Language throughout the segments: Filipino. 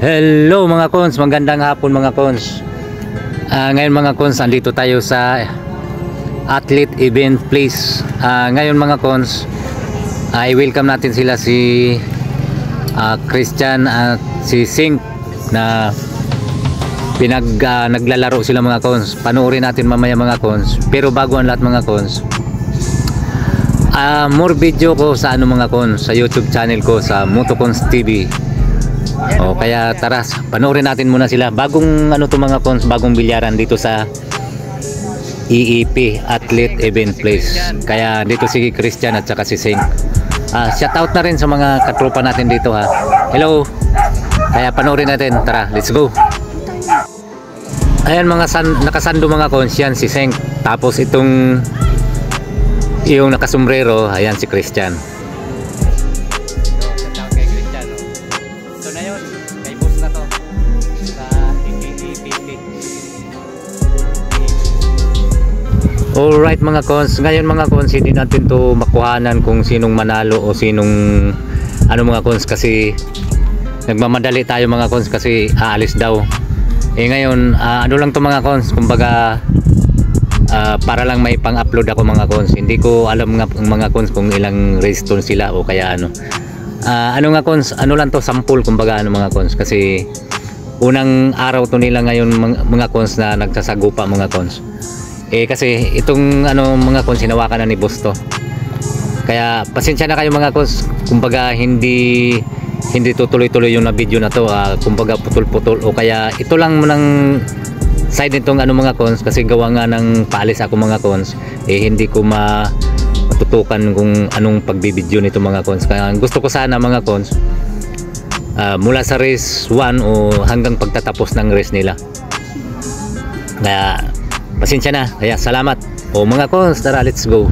Hello mga cons, magandang hapon mga cons. Ngayon mga cons, andito tayo sa Athlete Event Place. Ngayon mga cons, i-welcome natin sila si Christian at si Sink na naglalaro sila mga cons. Panoorin natin mamaya mga cons. Pero bago ang lahat mga cons, more video ko sa mga cons, sa YouTube channel ko sa Motocons TV. Kaya tara, panoorin natin muna sila. Bagong to mga cons, bagong bilyaran dito sa EEP Athlete Event Place. Kaya dito si Christian at saka si Sing. Shout out na rin sa mga katropa natin dito ha. Hello. Kaya panoorin natin. Tara, let's go. Ayan mga nakasando mga cons, yan si Sing. Tapos itong yung nakasombrero, ayan si Christian. Alright mga cons, ngayon mga cons, hindi natin to makuhanan kung sinong manalo o sinong mga cons, kasi nagmamadali tayo mga cons kasi aalis daw. Ngayon lang to mga cons, kumbaga para lang may pang-upload ako mga cons. Hindi ko alam mga cons kung ilang redstone sila o kaya nga cons, lang to, sample kumbaga mga cons, kasi unang araw to nila ngayon mga cons na nagsasagupa mga cons. Kasi itong mga cons, hinawakan na ni boss to. Kaya pasensya na kayo mga cons, kumbaga hindi tutuloy-tuloy yung na video na to, kumbaga putol-putol o kaya ito lang ng side nitong mga cons, kasi gawa nga ng paalis ako mga cons, hindi ko matutukan kung anong pagbibideo nito mga cons. Kaya gusto ko sana mga cons, mula sa race 1 o hanggang pagtatapos ng race nila. Kaya pasensya na, kaya salamat. Mga cons, tara, let's go.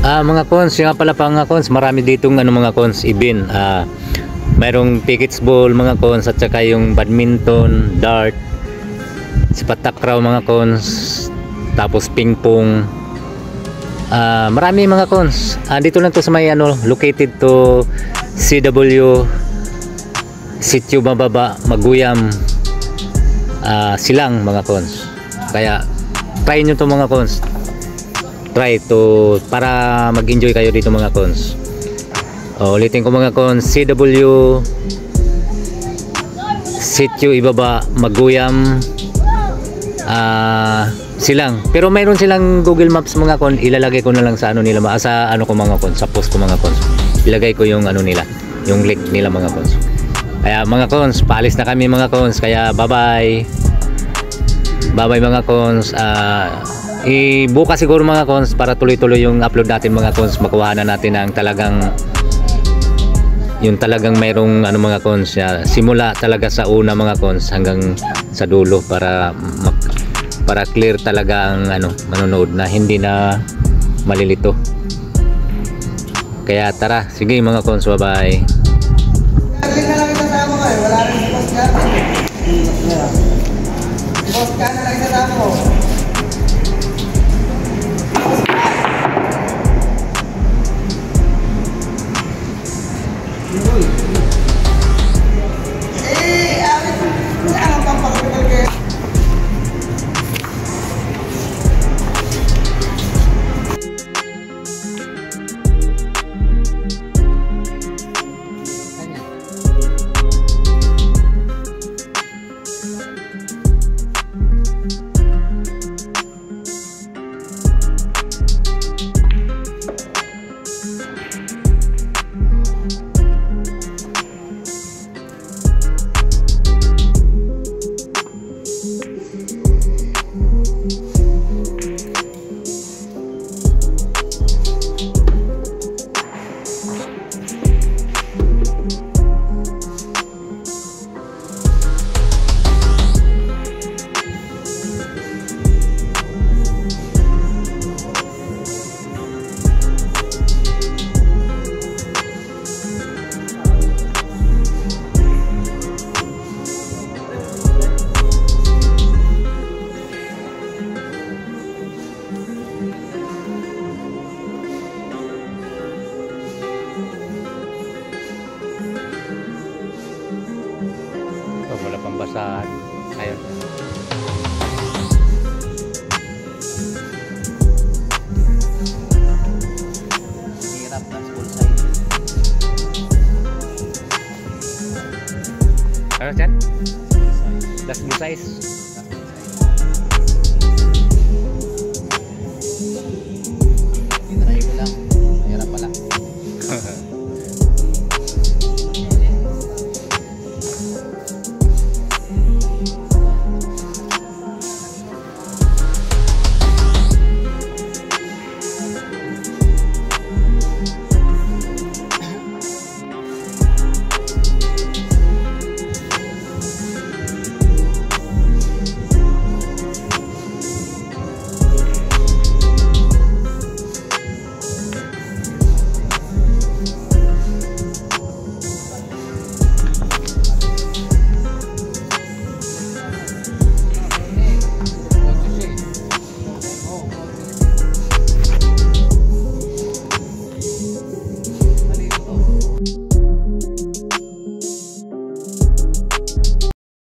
Mga cons, nga pala pa mga cons, marami ditong ano mga cons, ibin. Mayroong tickets ball mga cons, at saka yung badminton, dart, sipat takraw mga cons, tapos ping pong. Marami mga cons. Dito lang to sa may ano, located to CW Sitio Mababa, Maguyam, Silang mga cons. Kaya try nyo to mga cons. Try to para mag-enjoy kayo dito mga cons. Ulitin ko mga cons, CW Sitio Ibaba, Maguyam, Silang. Pero mayroon silang Google Maps mga cons. Ilalagay ko na lang sa ano nila, sa ano ko mga cons, sa post ko mga cons. Ilagay ko yung ano nila, yung link nila mga cons. Kaya mga cons, paalis na kami mga cons. Kaya bye bye. Bye bye mga cons. Bukas siguro mga cons para tuloy-tuloy yung upload natin mga cons. Makuha na natin ang talagang yung talagang mayroong ano mga cons, simula talaga sa una mga cons hanggang sa dulo para clear talaga ang ano manonood na hindi na malilito. Kaya tara, sige mga cons, bye bye. Wala rin si Boss Ka. Boss Ka na lang isasama mo. Saan ang pampakapital kayo? Wala pang basahan. Ayun. Hirap na school size. Ano chat? Das blue size. Tinry ko lang. Mahirap pala.